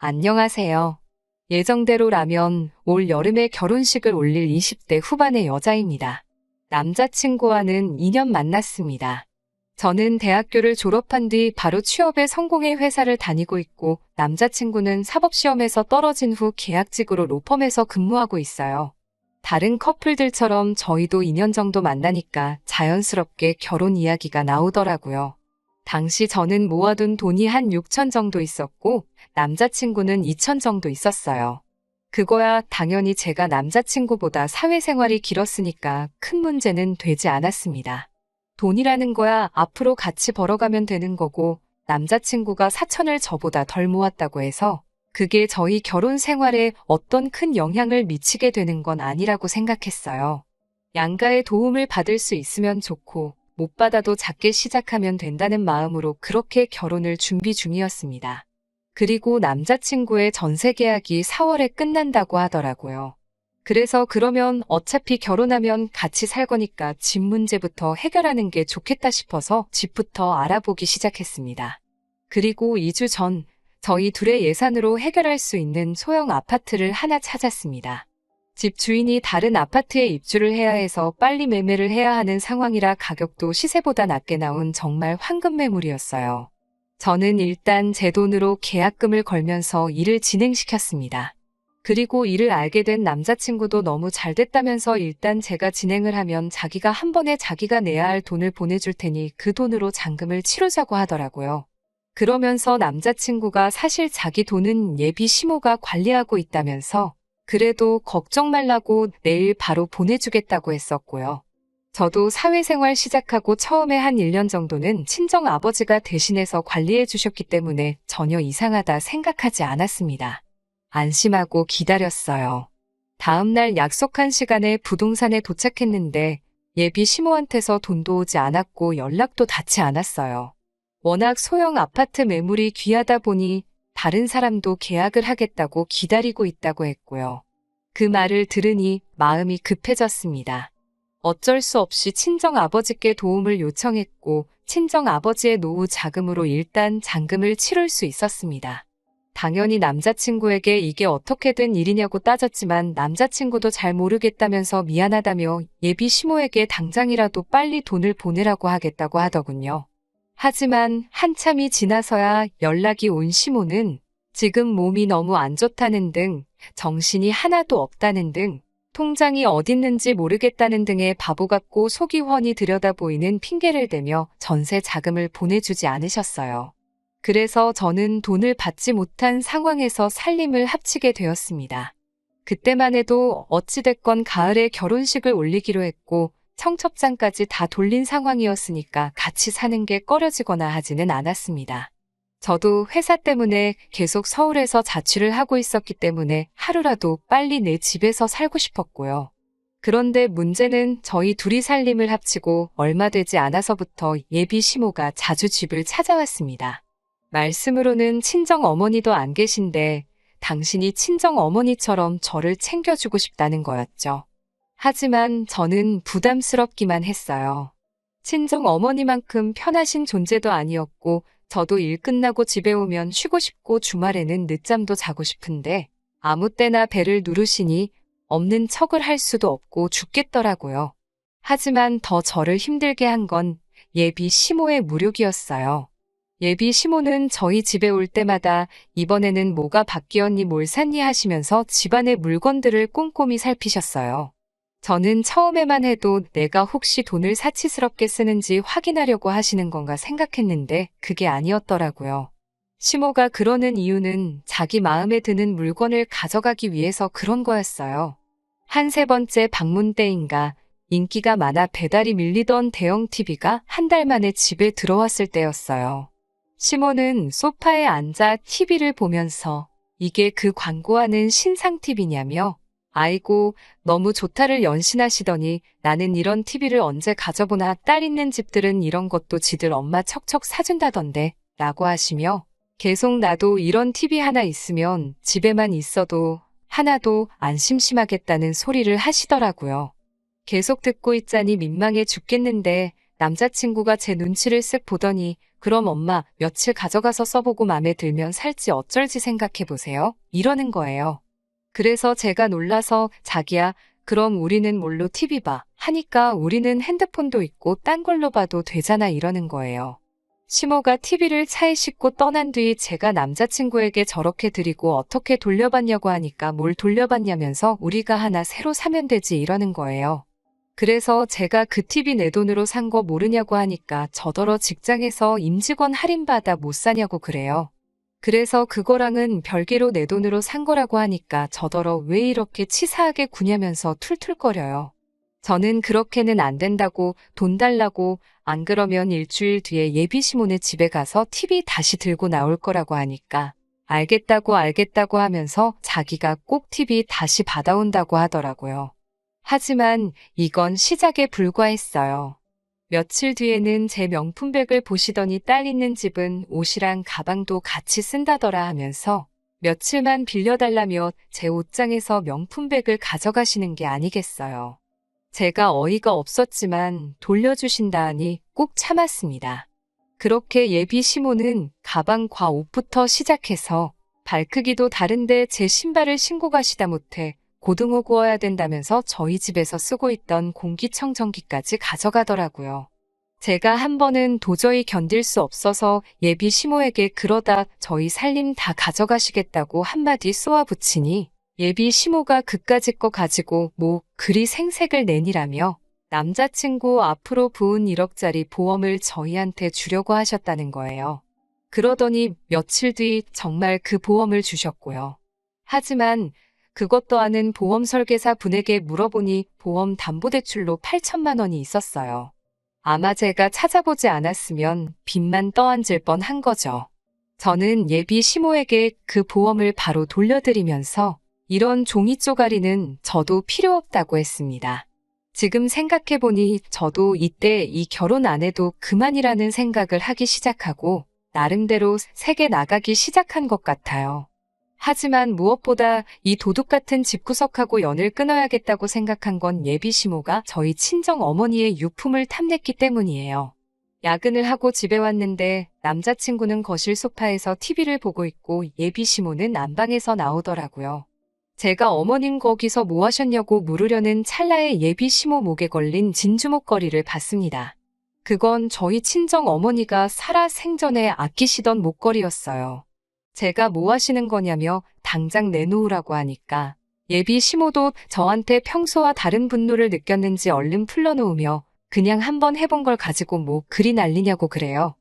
안녕하세요. 예정대로라면 올 여름에 결혼식을 올릴 20대 후반의 여자입니다. 남자친구와는 2년 만났습니다. 저는 대학교를 졸업한 뒤 바로 취업에 성공해 회사를 다니고 있고 남자친구는 사법시험에서 떨어진 후 계약직으로 로펌에서 근무하고 있어요. 다른 커플들처럼 저희도 2년 정도 만나니까 자연스럽게 결혼 이야기가 나오더라고요. 당시 저는 모아둔 돈이 한 6천 정도 있었고 남자친구는 2천 정도 있었어요. 그거야 당연히 제가 남자친구보다 사회생활이 길었으니까 큰 문제는 되지 않았습니다. 돈이라는 거야 앞으로 같이 벌어가면 되는 거고 남자친구가 4천을 저보다 덜 모았다고 해서 그게 저희 결혼 생활에 어떤 큰 영향을 미치게 되는 건 아니라고 생각했어요. 양가의 도움을 받을 수 있으면 좋고 못 받아도 작게 시작하면 된다는 마음으로 그렇게 결혼을 준비 중이었습니다. 그리고 남자친구의 전세 계약이 4월에 끝난다고 하더라고요. 그래서 그러면 어차피 결혼하면 같이 살 거니까 집 문제부터 해결하는 게 좋겠다 싶어서 집부터 알아보기 시작했습니다. 그리고 2주 전 저희 둘의 예산으로 해결할 수 있는 소형 아파트를 하나 찾았습니다. 집 주인이 다른 아파트에 입주를 해야 해서 빨리 매매를 해야 하는 상황이라 가격도 시세보다 낮게 나온 정말 황금 매물이었어요. 저는 일단 제 돈으로 계약금을 걸면서 일을 진행시켰습니다. 그리고 이를 알게 된 남자친구도 너무 잘 됐다면서 일단 제가 진행을 하면 자기가 한 번에 자기가 내야 할 돈을 보내줄 테니 그 돈으로 잔금을 치르자고 하더라고요. 그러면서 남자친구가 사실 자기 돈은 예비 시모가 관리하고 있다면서 그래도 걱정 말라고 내일 바로 보내주겠다고 했었고요. 저도 사회생활 시작하고 처음에 한 1년 정도는 친정아버지가 대신해서 관리해 주셨기 때문에 전혀 이상하다 생각하지 않았습니다. 안심하고 기다렸어요. 다음날 약속한 시간에 부동산에 도착했는데 예비 시모한테서 돈도 오지 않았고 연락도 닿지 않았어요. 워낙 소형 아파트 매물이 귀하다 보니 다른 사람도 계약을 하겠다고 기다리고 있다고 했고요. 그 말을 들으니 마음이 급해졌습니다. 어쩔 수 없이 친정아버지께 도움을 요청했고 친정아버지의 노후 자금으로 일단 잔금을 치를 수 있었습니다. 당연히 남자친구에게 이게 어떻게 된 일이냐고 따졌지만 남자친구도 잘 모르겠다면서 미안하다며 예비 시모에게 당장이라도 빨리 돈을 보내라고 하겠다고 하더군요. 하지만 한참이 지나서야 연락이 온 시모는 지금 몸이 너무 안 좋다는 등, 정신이 하나도 없다는 등, 통장이 어딨는지 모르겠다는 등의 바보 같고 속이 훤히 들여다 보이는 핑계를 대며 전세 자금을 보내주지 않으셨어요. 그래서 저는 돈을 받지 못한 상황에서 살림을 합치게 되었습니다. 그때만 해도 어찌됐건 가을에 결혼식을 올리기로 했고 청첩장까지 다 돌린 상황이었으니까 같이 사는 게 꺼려지거나 하지는 않았습니다. 저도 회사 때문에 계속 서울에서 자취를 하고 있었기 때문에 하루라도 빨리 내 집에서 살고 싶었고요. 그런데 문제는 저희 둘이 살림을 합치고 얼마 되지 않아서부터 예비 시모가 자주 집을 찾아왔습니다. 말씀으로는 친정 어머니도 안 계신데 당신이 친정 어머니처럼 저를 챙겨주고 싶다는 거였죠. 하지만 저는 부담스럽기만 했어요. 친정 어머니만큼 편하신 존재도 아니었고 저도 일 끝나고 집에 오면 쉬고 싶고 주말에는 늦잠도 자고 싶은데 아무 때나 배를 누르시니 없는 척을 할 수도 없고 죽겠더라고요. 하지만 더 저를 힘들게 한 건 예비 시모의 무력이었어요. 예비 시모는 저희 집에 올 때마다 이번에는 뭐가 바뀌었니 뭘 샀니 하시면서 집안의 물건들을 꼼꼼히 살피셨어요. 저는 처음에만 해도 내가 혹시 돈을 사치스럽게 쓰는지 확인하려고 하시는 건가 생각했는데 그게 아니었더라고요. 시모가 그러는 이유는 자기 마음에 드는 물건을 가져가기 위해서 그런 거였어요. 한 세 번째 방문 때인가 인기가 많아 배달이 밀리던 대형 TV가 한 달 만에 집에 들어왔을 때였어요. 시모는 소파에 앉아 TV를 보면서 이게 그 광고하는 신상 TV냐며 아이고 너무 좋다를 연신하시더니 나는 이런 TV를 언제 가져보나 딸 있는 집들은 이런 것도 지들 엄마 척척 사준다던데 라고 하시며 계속 나도 이런 TV 하나 있으면 집에만 있어도 하나도 안 심심하겠다는 소리를 하시더라고요. 계속 듣고 있자니 민망해 죽겠는데 남자친구가 제 눈치를 쓱 보더니 그럼 엄마 며칠 가져가서 써보고 맘에 들면 살지 어쩔지 생각해보세요. 이러는 거예요. 그래서 제가 놀라서 자기야 그럼 우리는 뭘로 TV 봐 하니까 우리는 핸드폰도 있고 딴 걸로 봐도 되잖아 이러는 거예요. 시모가 TV를 차에 싣고 떠난 뒤 제가 남자친구에게 저렇게 드리고 어떻게 돌려받냐고 하니까 뭘 돌려받냐면서 우리가 하나 새로 사면 되지 이러는 거예요. 그래서 제가 그 TV 내 돈으로 산 거 모르냐고 하니까 저더러 직장에서 임직원 할인받아 못 사냐고 그래요. 그래서 그거랑은 별개로 내 돈으로 산 거라고 하니까 저더러 왜 이렇게 치사하게 구냐면서 툴툴거려요. 저는 그렇게는 안 된다고 돈 달라고 안 그러면 일주일 뒤에 예비 시모네 집에 가서 TV 다시 들고 나올 거라고 하니까 알겠다고 하면서 자기가 꼭 TV 다시 받아온다고 하더라고요. 하지만 이건 시작에 불과했어요. 며칠 뒤에는 제 명품백을 보시더니 딸 있는 집은 옷이랑 가방도 같이 쓴다더라 하면서 며칠만 빌려달라며 제 옷장에서 명품백을 가져가시는 게 아니겠어요. 제가 어이가 없었지만 돌려주신다 하니 꼭 참았습니다. 그렇게 예비 시모는 가방과 옷부터 시작해서 발 크기도 다른데 제 신발을 신고 가시다 못해 고등어 구워야 된다면서 저희 집에서 쓰고 있던 공기청정기까지 가져가더라고요. 제가 한 번은 도저히 견딜 수 없어서 예비 시모에게 그러다 저희 살림 다 가져가시겠다고 한마디 쏘아붙이니 예비 시모가 그까짓 거 가지고 뭐 그리 생색을 내니라며 남자친구 앞으로 부은 1억짜리 보험을 저희한테 주려고 하셨다는 거예요. 그러더니 며칠 뒤 정말 그 보험을 주셨고요. 하지만 그것도 아는 보험 설계사 분에게 물어보니 보험 담보대출로 8천만 원이 있었어요. 아마 제가 찾아보지 않았으면 빚만 떠안을 뻔한 거죠. 저는 예비 시모에게 그 보험을 바로 돌려드리면서 이런 종이 쪼가리는 저도 필요 없다고 했습니다. 지금 생각해보니 저도 이때 이 결혼 안 해도 그만이라는 생각을 하기 시작하고 나름대로 세게 나가기 시작한 것 같아요. 하지만 무엇보다 이 도둑 같은 집구석하고 연을 끊어야겠다고 생각한 건 예비 시모가 저희 친정 어머니의 유품을 탐냈기 때문이에요. 야근을 하고 집에 왔는데 남자친구는 거실 소파에서 TV를 보고 있고 예비 시모는 안방에서 나오더라고요. 제가 어머님 거기서 뭐 하셨냐고 물으려는 찰나에 예비 시모 목에 걸린 진주 목걸이를 봤습니다. 그건 저희 친정 어머니가 살아 생전에 아끼시던 목걸이였어요. 제가 뭐 하시는 거냐며 당장 내놓으라고 하니까 예비 시모도 저한테 평소와 다른 분노를 느꼈는지 얼른 풀러놓으며 그냥 한번 해본 걸 가지고 뭐 그리 난리냐고 그래요.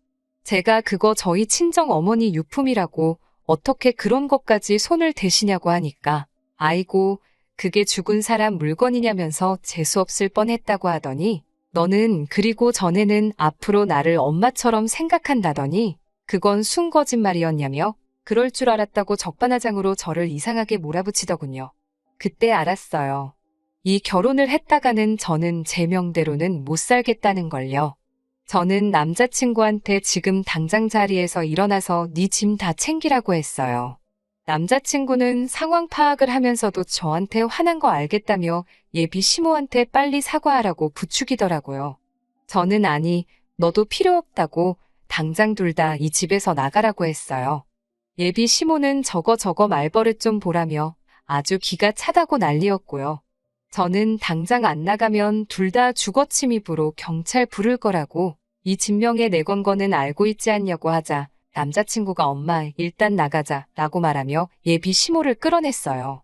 제가 그거 저희 친정 어머니 유품이라고 어떻게 그런 것까지 손을 대시냐고 하니까 아이고 그게 죽은 사람 물건이냐면서 재수없을 뻔했다고 하더니 너는 그리고 전에는 앞으로 나를 엄마처럼 생각한다더니 그건 순 거짓말이었냐며 그럴 줄 알았다고 적반하장으로 저를 이상하게 몰아붙이더군요. 그때 알았어요. 이 결혼을 했다가는 저는 제 명대로는 못 살겠다는 걸요. 저는 남자친구한테 지금 당장 자리에서 일어나서 네 짐 다 챙기라고 했어요. 남자친구는 상황 파악을 하면서도 저한테 화난 거 알겠다며 예비 시모한테 빨리 사과하라고 부추기더라고요. 저는 아니, 너도 필요 없다고 당장 둘 다 이 집에서 나가라고 했어요. 예비 시모는 저거 말버릇 좀 보라며 아주 기가 차다고 난리였고요. 저는 당장 안 나가면 둘 다 주거침입으로 경찰 부를 거라고 이 진명에 내건 거는 알고 있지 않냐고 하자 남자친구가 엄마 일단 나가자 라고 말하며 예비 시모를 끌어냈어요.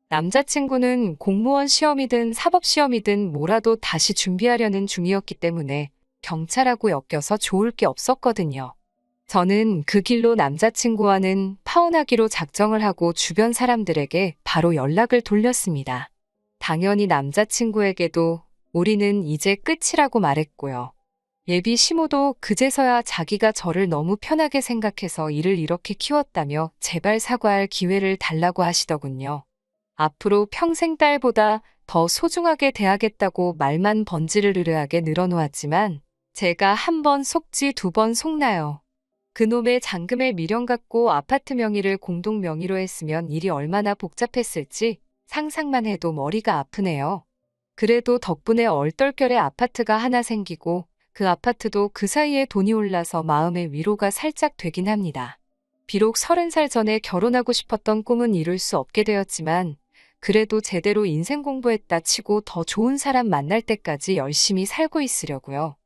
남자친구는 공무원 시험이든 사법시험이든 뭐라도 다시 준비하려는 중이었기 때문에 경찰하고 엮여서 좋을 게 없었거든요. 저는 그 길로 남자친구와는 파혼하기로 작정을 하고 주변 사람들에게 바로 연락을 돌렸습니다. 당연히 남자친구에게도 우리는 이제 끝이라고 말했고요. 예비 시모도 그제서야 자기가 저를 너무 편하게 생각해서 일을 이렇게 키웠다며 제발 사과할 기회를 달라고 하시더군요. 앞으로 평생 딸보다 더 소중하게 대하겠다고 말만 번지르르하게 늘어놓았지만 제가 한 번 속지 두 번 속나요. 그놈의 잔금에 미련 갖고 아파트 명의를 공동 명의로 했으면 일이 얼마나 복잡했을지 상상만 해도 머리가 아프네요. 그래도 덕분에 얼떨결에 아파트가 하나 생기고 그 아파트도 그 사이에 돈이 올라서 마음의 위로가 살짝 되긴 합니다. 비록 30살 전에 결혼하고 싶었던 꿈은 이룰 수 없게 되었지만 그래도 제대로 인생 공부했다 치고 더 좋은 사람 만날 때까지 열심히 살고 있으려고요.